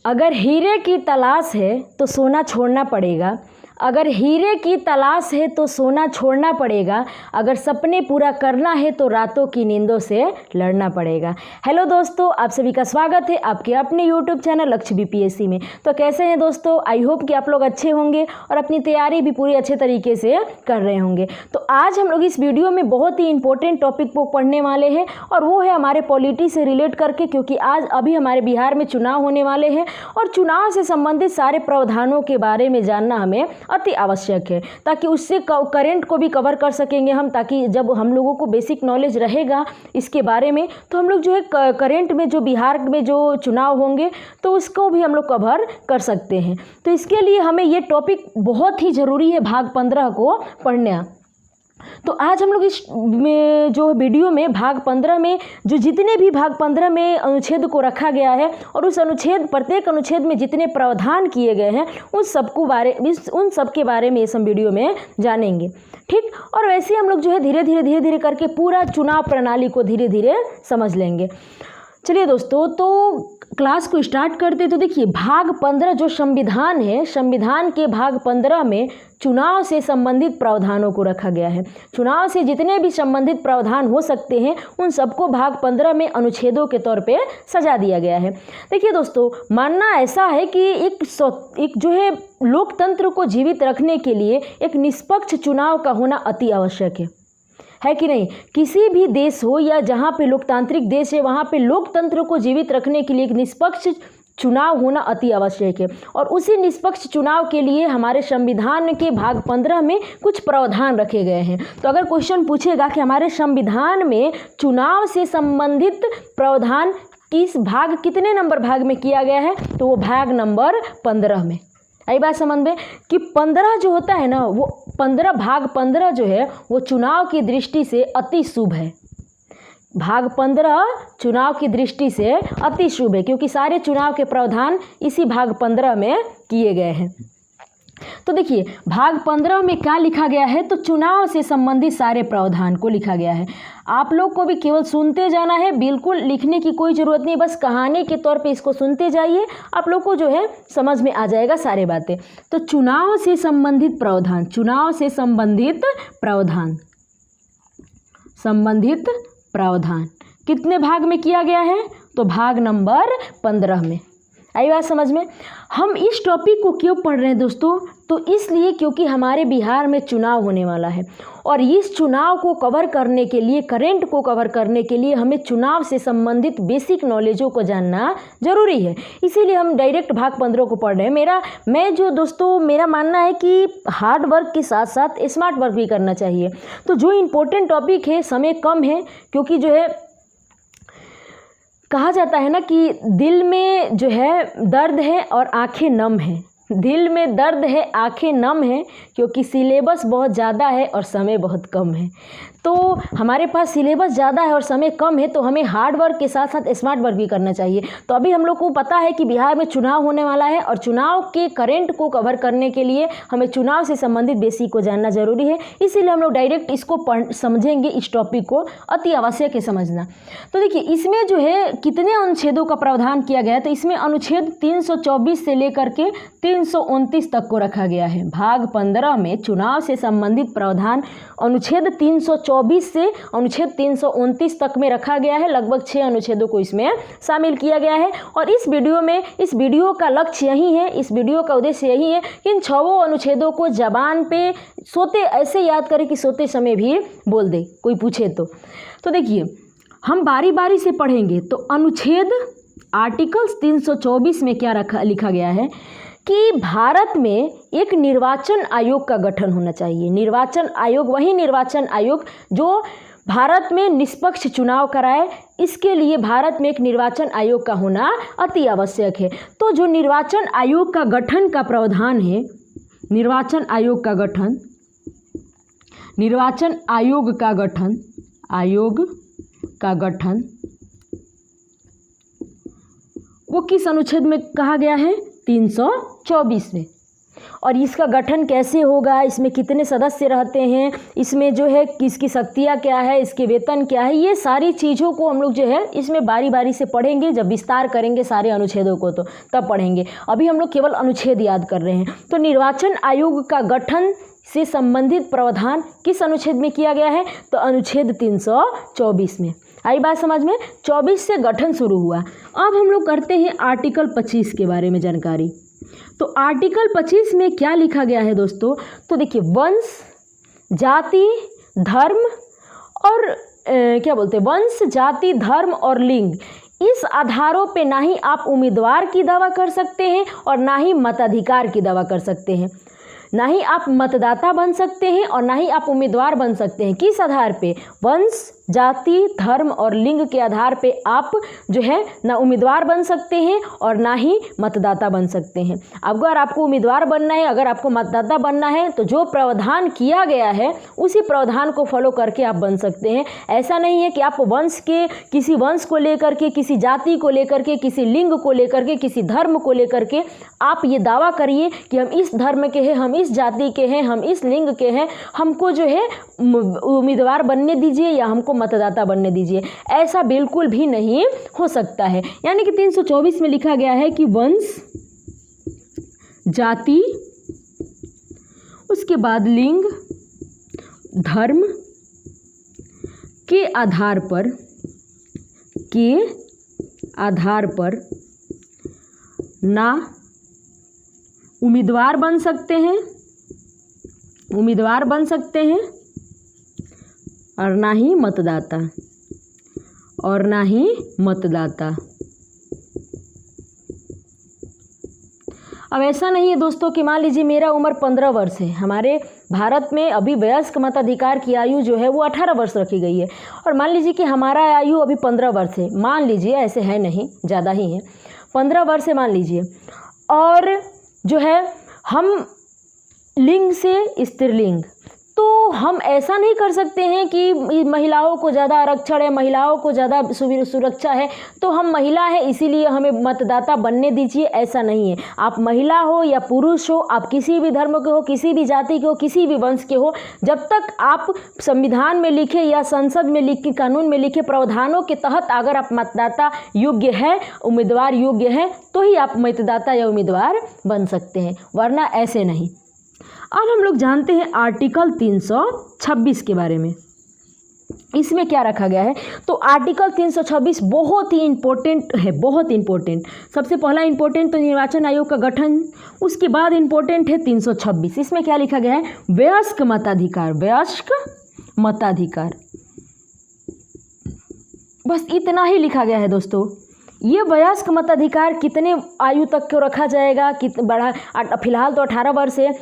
अगर हीरे की तलाश है तो सोना छोड़ना पड़ेगा। अगर हीरे की तलाश है तो सोना छोड़ना पड़ेगा। अगर सपने पूरा करना है तो रातों की नींदों से लड़ना पड़ेगा। हेलो दोस्तों, आप सभी का स्वागत है आपके अपने यूट्यूब चैनल लक्ष्य बीपीएससी में। तो कैसे हैं दोस्तों? आई होप कि आप लोग अच्छे होंगे और अपनी तैयारी भी पूरी अच्छे तरीके से कर रहे होंगे। तो आज हम लोग इस वीडियो में बहुत ही इंपॉर्टेंट टॉपिक को पढ़ने वाले हैं और वो है हमारे पॉलिटी से रिलेट करके, क्योंकि आज अभी हमारे बिहार में चुनाव होने वाले हैं और चुनाव से संबंधित सारे प्रावधानों के बारे में जानना हमें अति आवश्यक है, ताकि उससे करंट को भी कवर कर सकेंगे हम, ताकि जब हम लोगों को बेसिक नॉलेज रहेगा इसके बारे में तो हम लोग जो है करंट में जो बिहार में जो चुनाव होंगे तो उसको भी हम लोग कवर कर सकते हैं। तो इसके लिए हमें ये टॉपिक बहुत ही ज़रूरी है भाग 15 को पढ़ना। तो आज हम लोग इस में जो वीडियो में भाग 15 में जो जितने भी भाग 15 में अनुच्छेद को रखा गया है और उस अनुच्छेद प्रत्येक अनुच्छेद में जितने प्रावधान किए गए हैं उन सब के बारे में इस हम वीडियो में जानेंगे। ठीक, और वैसे हम लोग जो है धीरे धीरे करके पूरा चुनाव प्रणाली को धीरे धीरे समझ लेंगे। चलिए दोस्तों, तो क्लास को स्टार्ट करते। तो देखिए, भाग 15 जो संविधान है, संविधान के भाग 15 में चुनाव से संबंधित प्रावधानों को रखा गया है। चुनाव से जितने भी संबंधित प्रावधान हो सकते हैं उन सबको भाग 15 में अनुच्छेदों के तौर पे सजा दिया गया है। देखिए दोस्तों, मानना ऐसा है कि एक जो है लोकतंत्र को जीवित रखने के लिए एक निष्पक्ष चुनाव का होना अति आवश्यक है कि नहीं? किसी भी देश हो या जहाँ पे लोकतांत्रिक देश है वहाँ पे लोकतंत्र को जीवित रखने के लिए एक निष्पक्ष चुनाव होना अति आवश्यक है। और उसी निष्पक्ष चुनाव के लिए हमारे संविधान के भाग 15 में कुछ प्रावधान रखे गए हैं। तो अगर क्वेश्चन पूछेगा कि हमारे संविधान में चुनाव से संबंधित प्रावधान किस भाग कितने नंबर भाग में किया गया है, तो वो भाग नंबर 15 में। आई बात समझ में कि 15 जो होता है ना, वो 15 भाग 15 जो है वो चुनाव की दृष्टि से अति शुभ है। भाग 15 चुनाव की दृष्टि से अति शुभ है, क्योंकि सारे चुनाव के प्रावधान इसी भाग 15 में किए गए हैं। तो देखिए, भाग 15 में क्या लिखा गया है, तो चुनाव से संबंधित सारे प्रावधान को लिखा गया है। आप लोग को भी केवल सुनते जाना है, बिल्कुल लिखने की कोई ज़रूरत नहीं, बस कहानी के तौर पे इसको सुनते जाइए, आप लोग को जो है समझ में आ जाएगा सारे बातें। तो चुनाव से संबंधित प्रावधान, चुनाव से संबंधित प्रावधान कितने भाग में किया गया है, तो भाग नंबर 15 में। आई बात समझ में? हम इस टॉपिक को क्यों पढ़ रहे हैं दोस्तों? तो इसलिए क्योंकि हमारे बिहार में चुनाव होने वाला है और इस चुनाव को कवर करने के लिए, करंट को कवर करने के लिए हमें चुनाव से संबंधित बेसिक नॉलेजों को जानना जरूरी है। इसीलिए हम डायरेक्ट भाग 15 को पढ़ रहे हैं। मेरा मानना है कि हार्ड वर्क के साथ साथ स्मार्ट वर्क भी करना चाहिए। तो जो इम्पोर्टेंट टॉपिक है, समय कम है, क्योंकि जो है कहा जाता है ना कि दिल में जो है दर्द है और आंखें नम हैं। दिल में दर्द है, आंखें नम हैं, क्योंकि सिलेबस बहुत ज़्यादा है और समय बहुत कम है। तो हमारे पास सिलेबस ज़्यादा है और समय कम है, तो हमें हार्ड वर्क के साथ साथ स्मार्ट वर्क भी करना चाहिए। तो अभी हम लोग को पता है कि बिहार में चुनाव होने वाला है और चुनाव के करंट को कवर करने के लिए हमें चुनाव से संबंधित बेसिक को जानना जरूरी है। इसीलिए हम लोग डायरेक्ट इसको समझेंगे, इस टॉपिक को अति आवश्यक है समझना। तो देखिए, इसमें जो है कितने अनुच्छेदों का प्रावधान किया गया है, तो इसमें अनुच्छेद 324 से लेकर के 329 तक को रखा गया है। भाग 15 में चुनाव से संबंधित प्रावधान अनुच्छेद 324 से अनुच्छेद 329 तक में रखा गया है। लगभग 6 अनुच्छेदों को इसमें शामिल किया गया है। और इस वीडियो का लक्ष्य यही है, इस वीडियो का उद्देश्य यही है कि इन 6 अनुच्छेदों को जबान पे सोते ऐसे याद करें कि सोते समय भी बोल दे, कोई पूछे तो देखिए, हम बारी बारी से पढ़ेंगे। तो अनुच्छेद आर्टिकल्स 324 में क्या लिखा गया है कि भारत में एक निर्वाचन आयोग का गठन होना चाहिए। निर्वाचन आयोग, वही निर्वाचन आयोग जो भारत में निष्पक्ष चुनाव कराए, इसके लिए भारत में एक निर्वाचन आयोग का होना अति आवश्यक है। तो जो निर्वाचन आयोग का गठन का प्रावधान है, निर्वाचन आयोग का गठन वो किस अनुच्छेद में कहा गया है? 324 में। और इसका गठन कैसे होगा, इसमें कितने सदस्य रहते हैं, इसमें जो है किसकी शक्तियाँ क्या है, इसके वेतन क्या है, ये सारी चीज़ों को हम लोग जो है इसमें बारी बारी से पढ़ेंगे। जब विस्तार करेंगे सारे अनुच्छेदों को तो तब पढ़ेंगे। अभी हम लोग केवल अनुच्छेद याद कर रहे हैं। तो निर्वाचन आयोग का गठन से संबंधित प्रावधान किस अनुच्छेद में किया गया है, तो अनुच्छेद 324 में। आई बात समझ में। 24 से गठन शुरू हुआ। अब हम लोग करते हैं आर्टिकल 25 के बारे में जानकारी। तो आर्टिकल 25 में क्या लिखा गया है दोस्तों, तो देखिए वंश, जाति, धर्म और क्या बोलते हैं, वंश, जाति, धर्म और लिंग, इस आधारों पे ना ही आप उम्मीदवार की दावा कर सकते हैं और ना ही मताधिकार की दावा कर सकते हैं। ना ही आप मतदाता बन सकते हैं और ना ही आप उम्मीदवार बन सकते हैं। किस आधार पे, वंश, जाति, धर्म और लिंग के आधार पे आप जो है ना उम्मीदवार बन सकते हैं और ना ही मतदाता बन सकते हैं। अगर आपको उम्मीदवार बनना है, अगर आपको मतदाता बनना है, तो जो प्रावधान किया गया है उसी प्रावधान को फॉलो करके आप बन सकते हैं। ऐसा नहीं है कि आप वंश के, किसी वंश को लेकर के, किसी जाति को लेकर के, किसी लिंग को लेकर के, किसी धर्म को लेकर के आप ये दावा करिए कि हम इस धर्म के हैं, हम इस जाति के हैं, हम इस लिंग के हैं, हमको जो है उम्मीदवार बनने दीजिए या हमको मतदाता बनने दीजिए। ऐसा बिल्कुल भी नहीं हो सकता है। यानी कि 324 में लिखा गया है कि वंश, जाति, उसके बाद लिंग, धर्म के आधार पर ना उम्मीदवार बन सकते हैं और ना ही मतदाता। अब ऐसा नहीं है दोस्तों कि मान लीजिए मेरा उम्र 15 वर्ष है। हमारे भारत में अभी वयस्क मताधिकार की आयु जो है वो 18 वर्ष रखी गई है, और मान लीजिए कि हमारा आयु अभी 15 वर्ष है। मान लीजिए, ऐसे है नहीं, ज़्यादा ही है, 15 वर्ष है मान लीजिए। और जो है हम लिंग से स्त्रीलिंग, तो हम ऐसा नहीं कर सकते हैं कि महिलाओं को ज़्यादा आरक्षण है, महिलाओं को ज़्यादा सुरक्षा है, तो हम महिला है इसीलिए हमें मतदाता बनने दीजिए। ऐसा नहीं है। आप महिला हो या पुरुष हो, आप किसी भी धर्म के हो, किसी भी जाति के हो, किसी भी वंश के हो, जब तक आप संविधान में लिखे या संसद में लिखे, कानून में लिखे प्रावधानों के तहत अगर आप मतदाता योग्य है, उम्मीदवार योग्य है, तो ही आप मतदाता या उम्मीदवार बन सकते हैं, वरना ऐसे नहीं। अब हम लोग जानते हैं आर्टिकल 326 के बारे में। इसमें क्या रखा गया है, तो आर्टिकल 326 बहुत ही इम्पोर्टेंट है, बहुत इम्पोर्टेंट। सबसे पहला इम्पोर्टेंट तो निर्वाचन आयोग का गठन, उसके बाद इम्पोर्टेंट है 326। इसमें क्या लिखा गया है, वयस्क मताधिकार, वयस्क मताधिकार, बस इतना ही लिखा गया है दोस्तों। ये वयस्क मताधिकार कितने आयु तक को रखा जाएगा, फिलहाल तो 18 वर्ष है,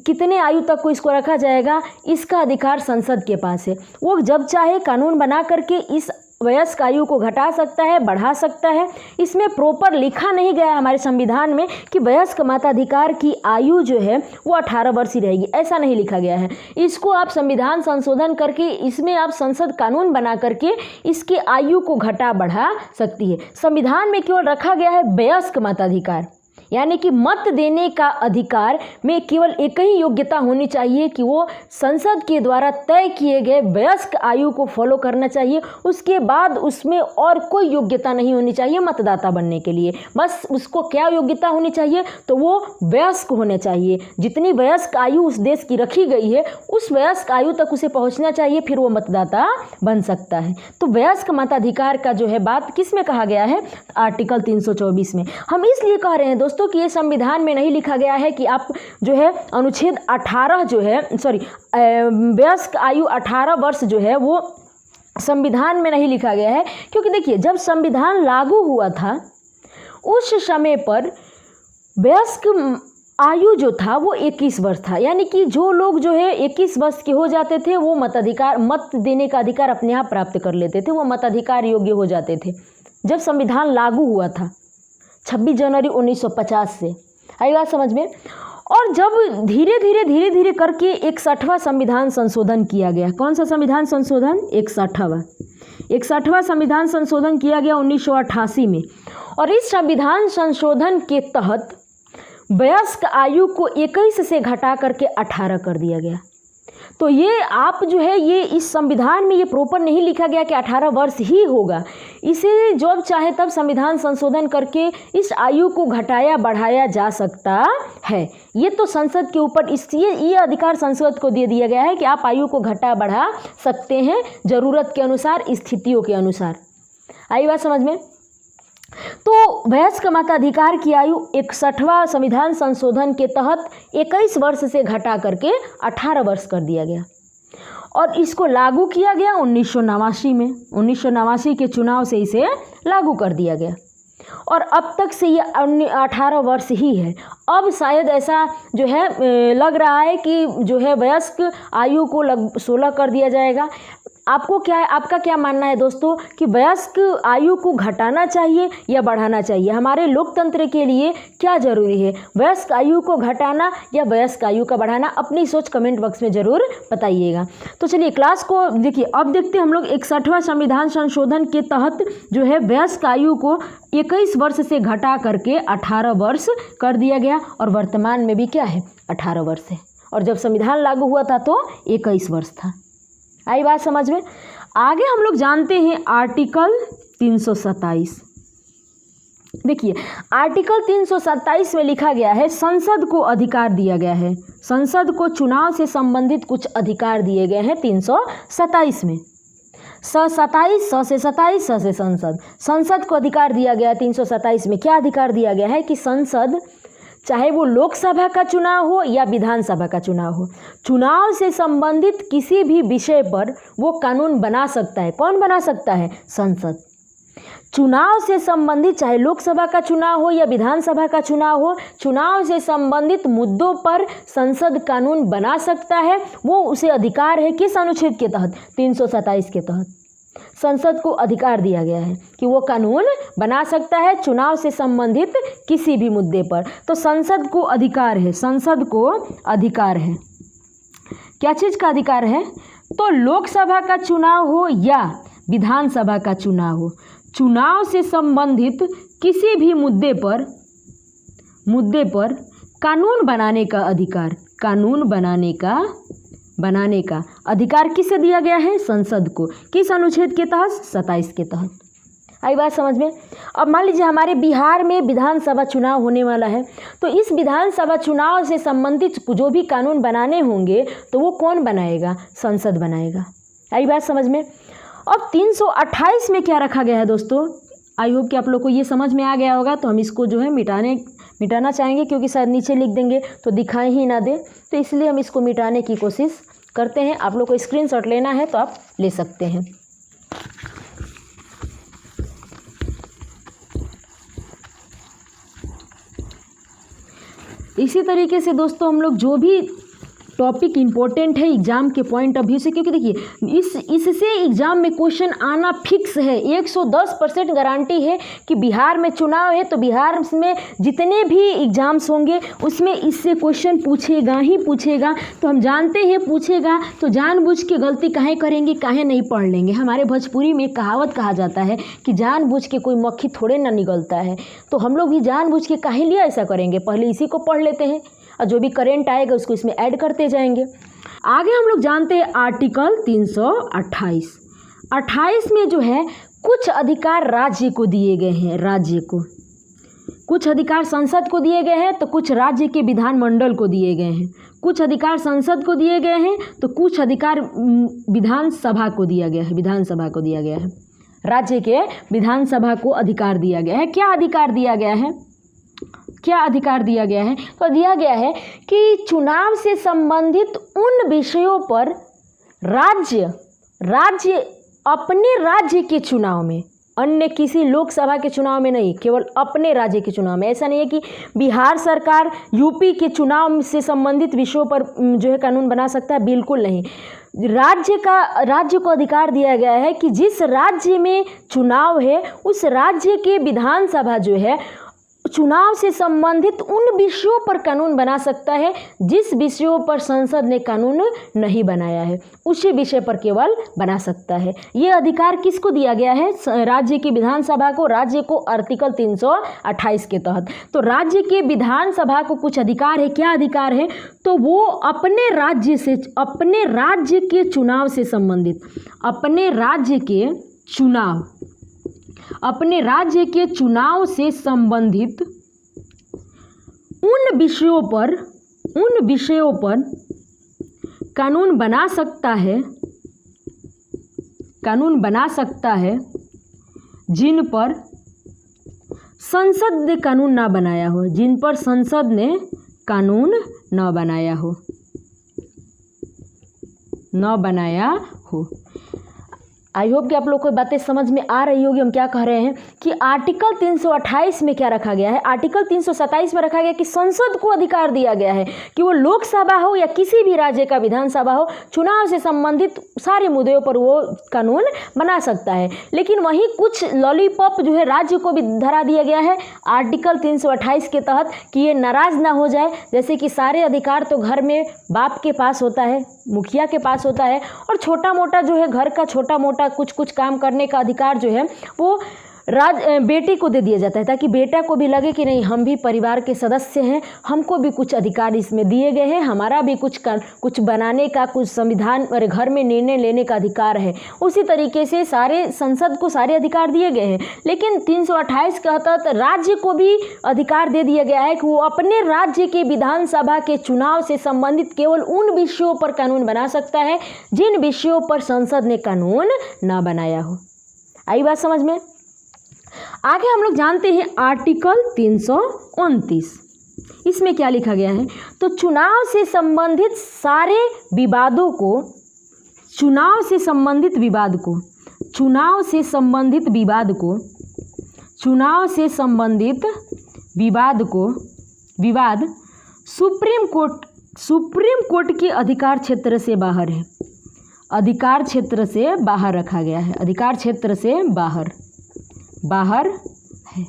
कितने आयु तक को इसको रखा जाएगा, इसका अधिकार संसद के पास है। वो जब चाहे कानून बना करके इस वयस्क आयु को घटा सकता है, बढ़ा सकता है। इसमें प्रॉपर लिखा नहीं गया है हमारे संविधान में कि वयस्क मताधिकार की आयु जो है वो 18 वर्ष ही रहेगी, ऐसा नहीं लिखा गया है। इसको आप संविधान संशोधन करके, इसमें आप संसद कानून बना करके इसकी आयु को घटा बढ़ा सकती है। संविधान में केवल रखा गया है वयस्क मताधिकार, यानी कि मत देने का अधिकार में केवल एक ही योग्यता होनी चाहिए कि वो संसद के द्वारा तय किए गए वयस्क आयु को फॉलो करना चाहिए। उसके बाद उसमें और कोई योग्यता नहीं होनी चाहिए मतदाता बनने के लिए। बस उसको क्या योग्यता होनी चाहिए, तो वो वयस्क होने चाहिए। जितनी वयस्क आयु उस देश की रखी गई है उस वयस्क आयु तक उसे पहुंचना चाहिए, फिर वो मतदाता बन सकता है। तो वयस्क मताधिकार का जो है बात किस में कहा गया है, आर्टिकल 324 में। हम इसलिए कह रहे हैं दोस्तों कि ये संविधान में नहीं लिखा गया है कि आप जो है अनुच्छेद 18 जो है, वयस्क आयु 18 वर्ष जो है वो संविधान में नहीं लिखा गया है। क्योंकि देखिए, जब संविधान लागू हुआ था उस समय पर वयस्क आयु जो था वो 21 वर्ष था। यानी कि जो लोग जो है 21 वर्ष के हो जाते थे वो मताधिकार, मत देने का अधिकार अपने आप प्राप्त कर लेते थे, वो मताधिकार योग्य हो जाते थे जब संविधान लागू हुआ था 26 जनवरी 1950 से। आई बात समझ में। और जब धीरे धीरे करके 61वां संविधान संशोधन किया गया। कौन सा संविधान संशोधन, 61वां संविधान संशोधन किया गया 1988 में। और इस संविधान संशोधन के तहत वयस्क आयु को 21 से घटा करके 18 कर दिया गया। तो ये आप जो है ये इस संविधान में ये प्रॉपर नहीं लिखा गया कि 18 वर्ष ही होगा, इसे जब चाहे तब संविधान संशोधन करके इस आयु को घटाया बढ़ाया जा सकता है। ये तो संसद के ऊपर ये अधिकार संसद को दे दिया गया है कि आप आयु को घटा बढ़ा सकते हैं ज़रूरत के अनुसार, स्थितियों के अनुसार। आई बात समझ में? तो वयस्क मताधिकार की आयु 61वां संविधान संशोधन के तहत 21 वर्ष से घटा करके 18 वर्ष कर दिया गया और इसको लागू किया गया 1989 में। 1989 के चुनाव से इसे लागू कर दिया गया और अब तक से ये 18 वर्ष ही है। अब शायद ऐसा जो है लग रहा है कि जो है वयस्क आयु को 16 कर दिया जाएगा। आपका क्या मानना है दोस्तों कि वयस्क आयु को घटाना चाहिए या बढ़ाना चाहिए? हमारे लोकतंत्र के लिए क्या ज़रूरी है, वयस्क आयु को घटाना या वयस्क आयु का बढ़ाना? अपनी सोच कमेंट बॉक्स में ज़रूर बताइएगा। तो चलिए क्लास को देखिए, अब देखते हैं हम लोग 61वां संविधान संशोधन के तहत जो है वयस्क आयु को 21 वर्ष से घटा करके 18 वर्ष कर दिया गया और वर्तमान में भी क्या है 18 वर्ष है, और जब संविधान लागू हुआ था तो 21 वर्ष था। आई बात समझ में? आगे हम लोग जानते हैं आर्टिकल 327। देखिए आर्टिकल 327 में लिखा गया है संसद को अधिकार दिया गया है, संसद को चुनाव से संबंधित कुछ अधिकार दिए गए हैं 327 में। स से 27 से संसद को अधिकार दिया गया 327 में। क्या अधिकार दिया गया है कि संसद चाहे वो लोकसभा का चुनाव हो या विधानसभा का चुनाव हो, चुनाव से संबंधित किसी भी विषय पर वो कानून बना सकता है। कौन बना सकता है? संसद। चुनाव से संबंधित चाहे लोकसभा का चुनाव हो या विधानसभा का चुनाव हो, चुनाव से संबंधित मुद्दों पर संसद कानून बना सकता है। वो उसे अधिकार है किस अनुच्छेद के तहत? 327 के तहत संसद को अधिकार दिया गया है कि वो कानून बना सकता है चुनाव से संबंधित किसी भी मुद्दे पर। तो संसद को अधिकार है, संसद को अधिकार है। क्या चीज़ का अधिकार है? तो लोकसभा का चुनाव हो या विधानसभा का चुनाव हो, चुनाव से संबंधित किसी भी मुद्दे पर कानून बनाने का अधिकार, कानून बनाने का अधिकार किसे दिया गया है? संसद को। किस अनुच्छेद के तहत? 27 के तहत। आई बात समझ में? अब मान लीजिए हमारे बिहार में विधानसभा चुनाव होने वाला है, तो इस विधानसभा चुनाव से संबंधित जो भी कानून बनाने होंगे तो वो कौन बनाएगा? संसद बनाएगा। आई बात समझ में? अब 328 में क्या रखा गया है दोस्तों? आई होप कि आप लोग को ये समझ में आ गया होगा। तो हम इसको जो है मिटाना चाहेंगे, क्योंकि शायद नीचे लिख देंगे तो दिखाई ही ना दे, तो इसलिए हम इसको मिटाने की कोशिश करते हैं। आप लोग को स्क्रीनशॉट लेना है तो आप ले सकते हैं। इसी तरीके से दोस्तों हम लोग जो भी टॉपिक इम्पोर्टेंट है एग्जाम के पॉइंट ऑफ व्यू से, क्योंकि देखिए इससे एग्जाम में क्वेश्चन आना फिक्स है। 110% गारंटी है कि बिहार में चुनाव है तो बिहार में जितने भी एग्जाम्स होंगे उसमें इससे क्वेश्चन पूछेगा ही पूछेगा। तो हम जानते हैं पूछेगा, तो जानबूझ के गलती काहे करेंगे, काहे नहीं पढ़ लेंगे। हमारे भोजपुरी में कहावत कहा जाता है कि जानबूझ के कोई मक्खी थोड़े ना निकलता है। तो हम लोग भी जानबूझ के काहे लिए ऐसा करेंगे, पहले इसी को पढ़ लेते हैं और जो भी करेंट आएगा उसको इसमें ऐड करते जाएंगे। आगे हम लोग जानते हैं आर्टिकल 328 में जो है कुछ अधिकार राज्य को दिए गए हैं, राज्य को कुछ अधिकार संसद को दिए गए हैं तो कुछ राज्य के विधानमंडल को दिए गए हैं। कुछ अधिकार संसद को दिए गए हैं तो कुछ अधिकार विधानसभा को दिया गया है, विधानसभा को दिया गया है। राज्य के विधानसभा को अधिकार दिया गया है। क्या अधिकार दिया गया है? क्या अधिकार दिया गया है? तो दिया गया है कि चुनाव से संबंधित उन विषयों पर राज्य अपने राज्य के चुनाव में, अन्य किसी लोकसभा के चुनाव में नहीं, केवल अपने राज्य के चुनाव में। ऐसा नहीं है कि बिहार सरकार यूपी के चुनाव से संबंधित विषयों पर जो है कानून बना सकता है, बिल्कुल नहीं। राज्य को अधिकार दिया गया है कि जिस राज्य में चुनाव है उस राज्य के विधानसभा जो है चुनाव से संबंधित उन विषयों पर कानून बना सकता है जिस विषयों पर संसद ने कानून नहीं बनाया है, उसी विषय पर केवल बना सकता है। ये अधिकार किसको दिया गया है? राज्य की विधानसभा को, राज्य को आर्टिकल 328 के तहत। तो राज्य के विधानसभा को कुछ अधिकार है। क्या अधिकार है? तो वो अपने राज्य के चुनाव से संबंधित, अपने राज्य के चुनाव से संबंधित उन विषयों पर कानून बना सकता है जिन पर संसद ने कानून ना बनाया हो, जिन पर संसद ने कानून न बनाया हो। आई होप कि आप लोग को बातें समझ में आ रही होगी। हम क्या कह रहे हैं कि आर्टिकल 328 में क्या रखा गया है? आर्टिकल 327 में रखा गया कि संसद को अधिकार दिया गया है कि वो लोकसभा हो या किसी भी राज्य का विधानसभा हो, चुनाव से संबंधित सारे मुद्दों पर वो कानून बना सकता है। लेकिन वहीं कुछ लॉलीपॉप जो है राज्य को भी धरा दिया गया है आर्टिकल 328 के तहत कि ये नाराज़ ना हो जाए। जैसे कि सारे अधिकार तो घर में बाप के पास होता है, मुखिया के पास होता है, और छोटा मोटा जो है घर का छोटा मोटा कुछ काम करने का अधिकार जो है वो बेटे को दे दिया जाता है, ताकि बेटा को भी लगे कि नहीं, हम भी परिवार के सदस्य हैं, हमको भी कुछ अधिकार इसमें दिए गए हैं, हमारा भी कुछ बनाने का, कुछ संविधान और घर में निर्णय लेने का अधिकार है। उसी तरीके से सारे संसद को सारे अधिकार दिए गए हैं। लेकिन 328 के तहत राज्य को भी अधिकार दे दिया गया है कि वो अपने राज्य के विधानसभा के चुनाव से संबंधित केवल उन विषयों पर कानून बना सकता है जिन विषयों पर संसद ने कानून ना बनाया हो। आई बात समझ में? आगे हम लोग जानते हैं आर्टिकल 329। इसमें क्या लिखा गया है? तो चुनाव से संबंधित सारे विवादों को, चुनाव से संबंधित विवाद सुप्रीम कोर्ट के अधिकार क्षेत्र से बाहर है, अधिकार क्षेत्र से बाहर रखा गया है, अधिकार क्षेत्र से बाहर है।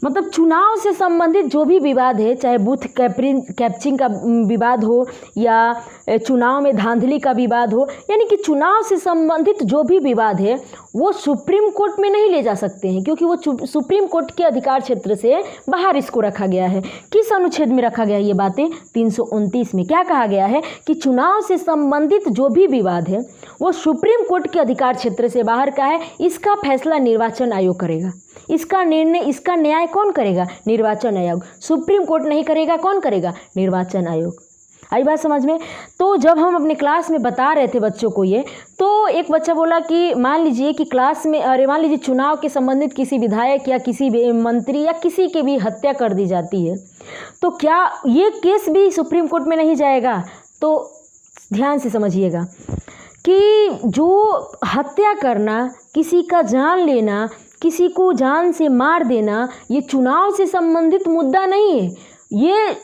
मतलब चुनाव से संबंधित जो भी विवाद है, चाहे बूथ कैप्चरिंग का विवाद हो या चुनाव में धांधली का विवाद हो, यानी कि चुनाव से संबंधित जो भी विवाद है वो सुप्रीम कोर्ट में नहीं ले जा सकते हैं, क्योंकि वो सुप्रीम कोर्ट के अधिकार क्षेत्र से बाहर इसको रखा गया है। किस अनुच्छेद में रखा गया है ये बातें? 329 में क्या कहा गया है कि चुनाव से संबंधित जो भी विवाद है वो सुप्रीम कोर्ट के अधिकार क्षेत्र से बाहर का है। इसका फैसला निर्वाचन आयोग करेगा, इसका निर्णय, इसका न्याय कौन करेगा? निर्वाचन आयोग। सुप्रीम कोर्ट नहीं करेगा, कौन करेगा? निर्वाचन आयोग। आई बात समझ में? तो जब हम अपने क्लास में बता रहे थे बच्चों को ये, तो एक बच्चा बोला कि मान लीजिए कि क्लास में, अरे मान लीजिए चुनाव के संबंधित किसी विधायक या किसी मंत्री या किसी की भी हत्या कर दी जाती है, तो क्या ये केस भी सुप्रीम कोर्ट में नहीं जाएगा? तो ध्यान से समझिएगा कि जो हत्या करना, किसी का जान लेना, किसी को जान से मार देना, ये चुनाव से संबंधित मुद्दा नहीं है, ये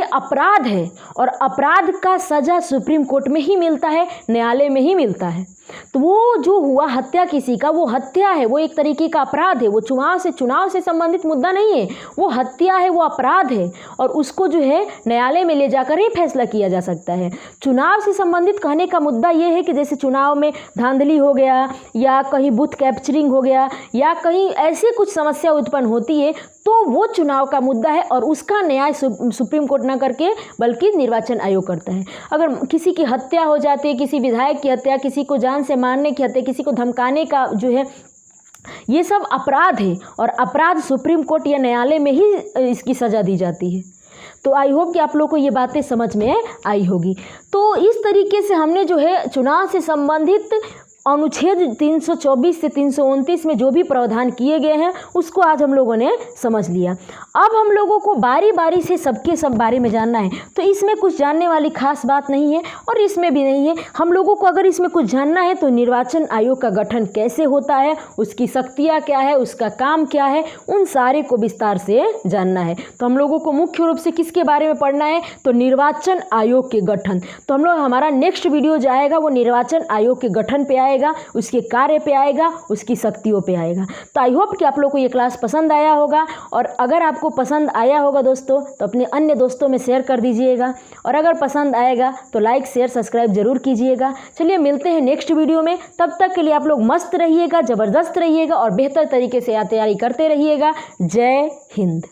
अपराध है, और अपराध का सज़ा सुप्रीम कोर्ट में ही मिलता है, न्यायालय में ही मिलता है। तो वो जो हुआ हत्या किसी का, वो हत्या है, वो एक तरीके का अपराध है, वो चुनाव से संबंधित मुद्दा नहीं है, वो हत्या है, वो अपराध है, और उसको जो है न्यायालय में ले जाकर ही फैसला किया जा सकता है। चुनाव से संबंधित कहने का मुद्दा ये है कि जैसे चुनाव में धांधली हो गया, या कहीं बूथ कैप्चरिंग हो गया, या कहीं ऐसी कुछ समस्या उत्पन्न होती है, तो वो चुनाव का मुद्दा है, और उसका न्याय सुप्रीम कोर्ट ना करके बल्कि निर्वाचन आयोग करता है। अगर किसी की हत्या हो जाती है, किसी विधायक की हत्या, किसी को जान से मारने की हत्या, किसी को धमकाने का जो है, ये सब अपराध है, और अपराध सुप्रीम कोर्ट या न्यायालय में ही इसकी सज़ा दी जाती है। तो आई होप कि आप लोग को ये बातें समझ में आई होगी। तो इस तरीके से हमने जो है चुनाव से संबंधित अनुच्छेद 324 से 329 में जो भी प्रावधान किए गए हैं उसको आज हम लोगों ने समझ लिया। अब हम लोगों को बारी बारी से सबके सब बारे में जानना है। तो इसमें कुछ जानने वाली खास बात नहीं है और इसमें भी नहीं है। हम लोगों को अगर इसमें कुछ जानना है तो निर्वाचन आयोग का गठन कैसे होता है, उसकी शक्तियाँ क्या है, उसका काम क्या है, उन सारे को विस्तार से जानना है। तो हम लोगों को मुख्य रूप से किसके बारे में पढ़ना है, तो निर्वाचन आयोग के गठन। तो हम लोग, हमारा नेक्स्ट वीडियो जो आएगा वो निर्वाचन आयोग के गठन पे आएगा। आएगा, उसके कार्य पे आएगा, उसकी शक्तियों पे आएगा। तो आई होप कि आप लोग को ये क्लास पसंद आया होगा, और अगर आपको पसंद आया होगा दोस्तों तो अपने अन्य दोस्तों में शेयर कर दीजिएगा, और अगर पसंद आएगा तो लाइक शेयर सब्सक्राइब जरूर कीजिएगा। चलिए मिलते हैं नेक्स्ट वीडियो में, तब तक के लिए आप लोग मस्त रहिएगा, ज़बरदस्त रहिएगा और बेहतर तरीके से तैयारी करते रहिएगा। जय हिंद।